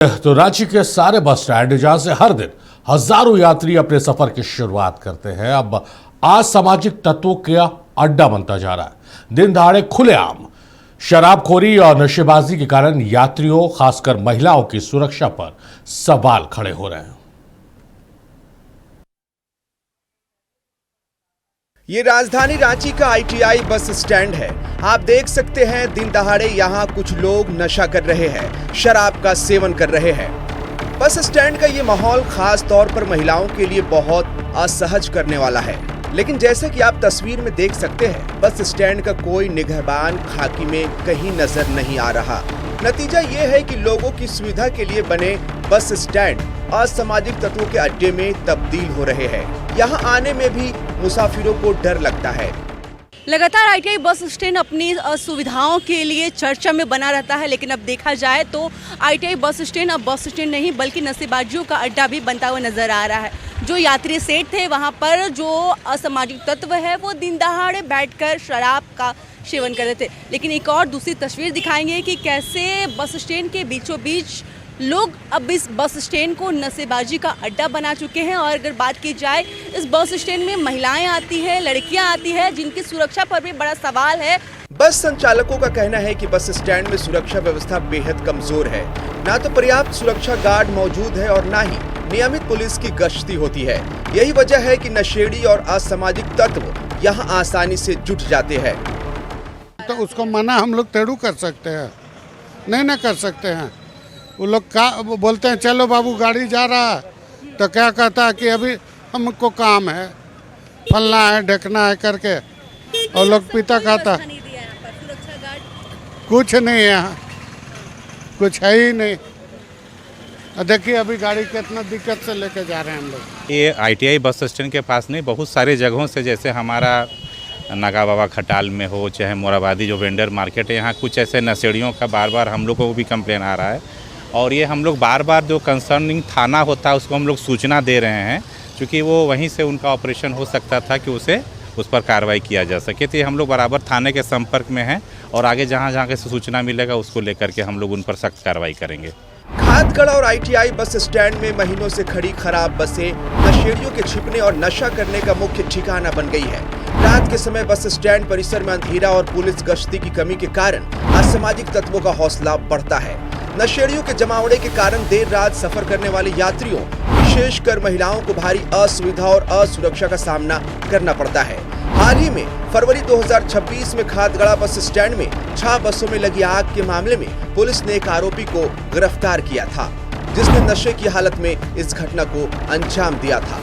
तो रांची के सारे बस स्टैंड जहां से हर दिन हजारों यात्री अपने सफर की शुरुआत करते हैं, अब असामाजिक तत्वों का अड्डा बनता जा रहा है। दिन दहाड़े खुलेआम शराबखोरी और नशेबाजी के कारण यात्रियों, खासकर महिलाओं की सुरक्षा पर सवाल खड़े हो रहे हैं। ये राजधानी रांची का आईटीआई बस स्टैंड है। आप देख सकते हैं दिन दहाड़े यहाँ कुछ लोग नशा कर रहे हैं, शराब का सेवन कर रहे हैं। बस स्टैंड का ये माहौल खास तौर पर महिलाओं के लिए बहुत असहज करने वाला है। लेकिन जैसे कि आप तस्वीर में देख सकते हैं, बस स्टैंड का कोई निगहबान खाकी में कहीं नजर नहीं आ रहा। नतीजा ये है कि लोगों की सुविधा के लिए बने बस स्टैंड असामाजिक तत्वों के अड्डे में तब्दील हो रहे हैं। यहाँ आने में भी मुसाफिरों को डर लगता है। लगातार आईटीआई बस स्टैंड अपनी सुविधाओं के लिए चर्चा में बना रहता है, लेकिन अब देखा जाए तो आईटीआई बस स्टैंड अब बस स्टैंड नहीं बल्कि नशेबाजियों का अड्डा भी बनता हुआ नजर आ रहा है। जो यात्री सेट थे वहां पर जो असामाजिक तत्व है वो दिन दहाड़े बैठकर शराब का सेवन कर रहे थे। लेकिन एक और दूसरी तस्वीर दिखाएंगे कि कैसे बस स्टैंड के बीचों बीच लोग अब इस बस स्टैंड को नशेबाजी का अड्डा बना चुके हैं। और अगर बात की जाए, इस बस स्टैंड में महिलाएं आती हैं, लड़कियां आती हैं, जिनकी सुरक्षा पर भी बड़ा सवाल है। बस संचालकों का कहना है कि बस स्टैंड में सुरक्षा व्यवस्था बेहद कमजोर है। ना तो पर्याप्त सुरक्षा गार्ड मौजूद है और ना ही नियमित पुलिस की गश्ती होती है। यही वजह है कि नशेड़ी और असामाजिक तत्व यहाँ आसानी से जुट जाते हैं। तो उसको मना हम लोग तेड़ू कर सकते हैं, नहीं ना कर सकते हैं। वो लोग का बोलते हैं चलो बाबू गाड़ी जा रहा है, तो क्या कहता है कि अभी हमको काम है, फलना है, ढकना है करके, और लोग पीता खाता। कुछ नहीं है यहाँ, कुछ है ही नहीं। देखिए अभी गाड़ी कितना दिक्कत से लेके जा रहे हैं हम लोग। ये आईटीआई बस स्टैंड के पास नहीं, बहुत सारे जगहों से, जैसे हमारा नागा बाबा खटाल में हो, चाहे मोराबादी जो वेंडर मार्केट है, यहाँ कुछ ऐसे नशेड़ियों का बार बार हम लोग को भी कंप्लेन आ रहा है। और ये हम लोग बार बार जो कंसर्निंग थाना होता है उसको हम लोग सूचना दे रहे हैं, क्योंकि वो वहीं से उनका ऑपरेशन हो सकता था कि उस पर कार्रवाई किया जा सके। तो ये हम लोग बराबर थाने के संपर्क में हैं और आगे जहाँ जहाँ से सूचना मिलेगा उसको लेकर के हम लोग उन पर सख्त कार्रवाई करेंगे। खादगढ़ और आईटीआई बस स्टैंड में महीनों से खड़ी खराब बसें नशेड़ियों के छिपने और नशा करने का मुख्य ठिकाना बन गई है। रात के समय बस स्टैंड परिसर में अंधेरा और पुलिस गश्ती की कमी के कारण असामाजिक तत्वों का हौसला बढ़ता है। नशेड़ियों के जमावड़े के कारण देर रात सफर करने वाले यात्रियों, विशेषकर महिलाओं को भारी असुविधा और असुरक्षा का सामना करना पड़ता है। हाल ही में फरवरी 2026 में खादगड़ा बस स्टैंड में 6 बसों में लगी आग के मामले में पुलिस ने एक आरोपी को गिरफ्तार किया था, जिसने नशे की हालत में इस घटना को अंजाम दिया था।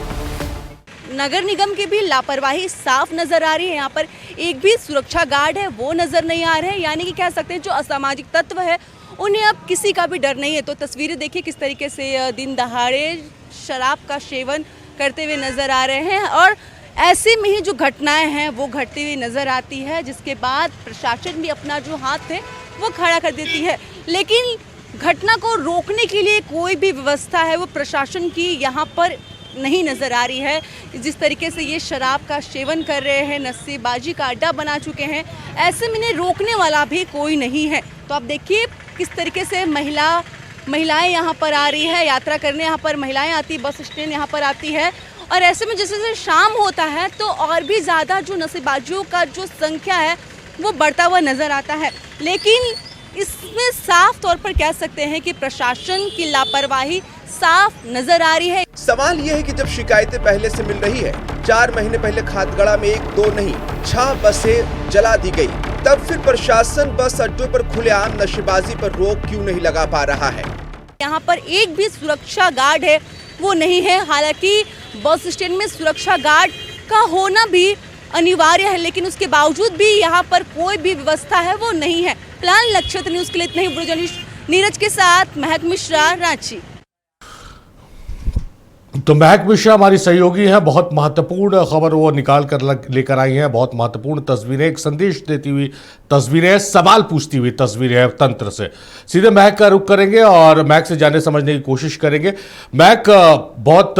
नगर निगम की भी लापरवाही साफ नजर आ रही है। यहाँ पर एक भी सुरक्षा गार्ड है वो नजर नहीं आ रहे हैं। यानी कि कह सकते हैं जो असामाजिक तत्व है उन्हें अब किसी का भी डर नहीं है। तो तस्वीरें देखिए किस तरीके से दिन दहाड़े शराब का सेवन करते हुए नजर आ रहे हैं और ऐसे में ही जो घटनाएं हैं वो घटती हुई नजर आती है, जिसके बाद प्रशासन भी अपना जो हाथ है वो खड़ा कर देती है। लेकिन घटना को रोकने के लिए कोई भी व्यवस्था है वो प्रशासन की यहाँ पर नहीं नजर आ रही है। जिस तरीके से ये शराब का सेवन कर रहे हैं, नशेबाजी का अड्डा बना चुके हैं, ऐसे में इन्हें रोकने वाला भी कोई नहीं है। तो आप देखिए किस तरीके से महिलाएं यहाँ पर आ रही है, यात्रा करने यहाँ पर महिलाएं आती, बस स्टैंड यहाँ पर आती है। और ऐसे में जैसे जैसे शाम होता है तो और भी ज़्यादा जो नशेबाजियों का जो संख्या है वो बढ़ता हुआ नजर आता है। लेकिन इसमें साफ तौर पर कह सकते हैं कि प्रशासन की लापरवाही साफ नजर आ रही है। सवाल ये है कि जब शिकायतें पहले से मिल रही है, 4 महीने पहले खादगड़ा में 1-2 नहीं 6 बसें जला दी गई, तब फिर प्रशासन बस अड्डों पर खुलेआम नशेबाजी पर रोक क्यों नहीं लगा पा रहा है? यहाँ पर एक भी सुरक्षा गार्ड है वो नहीं है। हालांकि बस स्टैंड में सुरक्षा गार्ड का होना भी अनिवार्य है, लेकिन उसके बावजूद भी यहाँ पर कोई भी व्यवस्था है वो नहीं है। प्लान नक्षत्र न्यूज के लिए इतना ही। ब्यूरो जर्नलिस्ट नीरज के साथ महक मिश्रा, रांची। तो महक मिश्रा हमारी सहयोगी हैं, बहुत महत्वपूर्ण खबर वो निकाल कर लेकर आई हैं, बहुत महत्वपूर्ण तस्वीरें, एक संदेश देती हुई तस्वीरें, सवाल पूछती हुई तस्वीरें तंत्र से। सीधे महक का रुख करेंगे और महक से जानने समझने की कोशिश करेंगे। महक, बहुत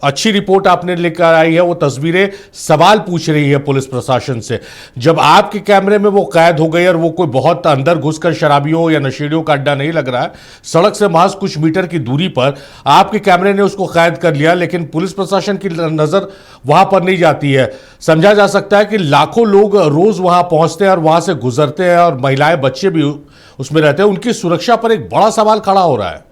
अच्छी रिपोर्ट आपने लेकर आई है, वो तस्वीरें सवाल पूछ रही है पुलिस प्रशासन से। जब आपके कैमरे में वो कैद हो गई और वो कोई बहुत अंदर घुसकर शराबियों या नशेड़ियों का अड्डा नहीं लग रहा है, सड़क से महज कुछ मीटर की दूरी पर आपके कैमरे ने उसको कैद कर लिया, लेकिन पुलिस प्रशासन की नजर वहां पर नहीं जाती है। समझा जा सकता है कि लाखों लोग रोज वहां पहुंचते हैं और वहां से गुजरते हैं और महिलाएं बच्चे भी उसमें रहते हैं। उनकी सुरक्षा पर एक बड़ा सवाल खड़ा हो रहा है।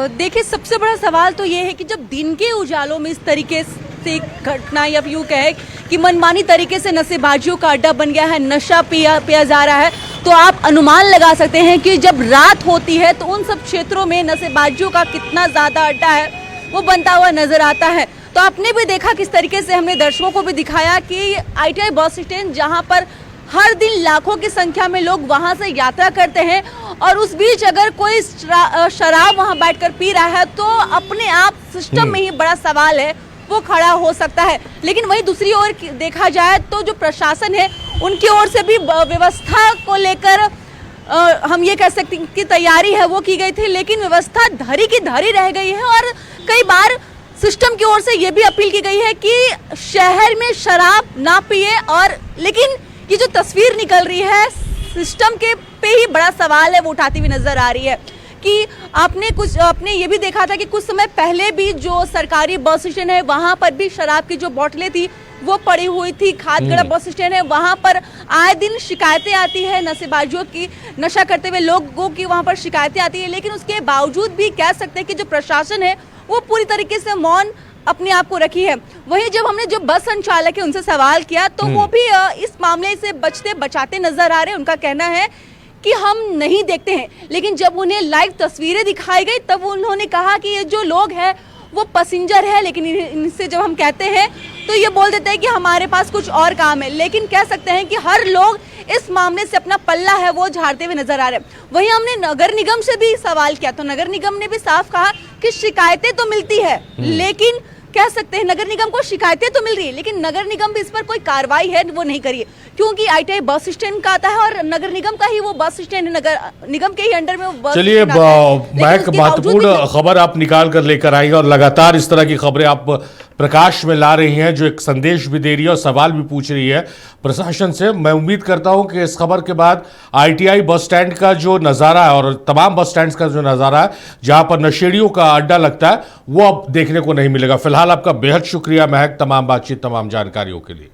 देखिए, सबसे बड़ा सवाल तो ये है कि जब दिन के उजालों में इस तरीके से घटना या यूँ कहे कि मनमानी तरीके से नशेबाजियों का अड्डा बन गया है, नशा पिया जा रहा है, तो आप अनुमान लगा सकते हैं कि जब रात होती है तो उन सब क्षेत्रों में नशेबाजियों का कितना ज़्यादा अड्डा है वो बनता हुआ नजर आता है। तो आपने भी देखा किस तरीके से हमने दर्शकों को भी दिखाया कि ITI बस स्टैंड जहाँ पर हर दिन लाखों की संख्या में लोग वहां से यात्रा करते हैं और उस बीच अगर कोई शराब वहां बैठकर पी रहा है तो अपने आप सिस्टम में ही बड़ा सवाल है वो खड़ा हो सकता है। लेकिन वहीं दूसरी ओर देखा जाए तो जो प्रशासन है उनकी ओर से भी व्यवस्था को लेकर हम ये कह सकते हैं कि तैयारी है वो की गई थी, लेकिन व्यवस्था धरी की धरी रह गई है। और कई बार सिस्टम की ओर से ये भी अपील की गई है कि शहर में शराब ना पिए, और लेकिन ये जो तस्वीर निकल रही है सिस्टम के पे ही बड़ा सवाल है वो उठाती हुई नजर आ रही है कि आपने ये भी देखा था कि कुछ समय पहले भी जो सरकारी बस स्टैंड है वहां पर भी शराब की जो बोतलें थी वो पड़ी हुई थी। खादगड़ा बस स्टैंड है, वहां पर आए दिन शिकायतें आती है नशेबाजियों की, नशा करते हुए लोगों की वहां पर शिकायतें आती है, लेकिन उसके बावजूद भी कह सकते हैं कि जो प्रशासन है वो पूरी तरीके से मौन अपने आप को रखी है। वहीं जब हमने जो बस संचालक है उनसे सवाल किया तो वो भी इस मामले से बचते बचाते नजर आ रहे हैं। उनका कहना है कि हम नहीं देखते हैं, लेकिन जब उन्हें लाइव तस्वीरें दिखाई गई तब उन्होंने कहा कि ये जो लोग हैं वो पैसेंजर है, लेकिन इनसे जब हम कहते हैं तो ये बोल देते हैं कि हमारे पास कुछ और काम है। लेकिन कह सकते हैं कि हर लोग इस मामले से अपना पल्ला है वो झाड़ते हुए नजर आ रहे हैं। वहीं हमने नगर निगम से भी सवाल किया तो नगर निगम ने भी साफ कहा कि शिकायतें तो मिलती है, लेकिन कह सकते हैं नगर निगम को शिकायतें तो मिल रही है, लेकिन नगर निगम भी इस पर कोई कार्रवाई है वो नहीं करी है, क्योंकि ITI बस स्टैंड का आता है और नगर निगम का ही वो बस स्टैंड है, नगर निगम के ही अंडर में वो बस। चलिए, एक महत्वपूर्ण खबर आप निकाल कर लेकर आई और लगातार इस तरह की खबरें आप प्रकाश में ला रही हैं जो एक संदेश भी दे रही है और सवाल भी पूछ रही है प्रशासन से। मैं उम्मीद करता हूं कि इस खबर के बाद ITI बस स्टैंड का जो नज़ारा है और तमाम बस स्टैंड का जो नज़ारा है जहां पर नशेड़ियों का अड्डा लगता है वो अब देखने को नहीं मिलेगा। फिलहाल आपका बेहद शुक्रिया महक, तमाम बातचीत तमाम जानकारियों के लिए।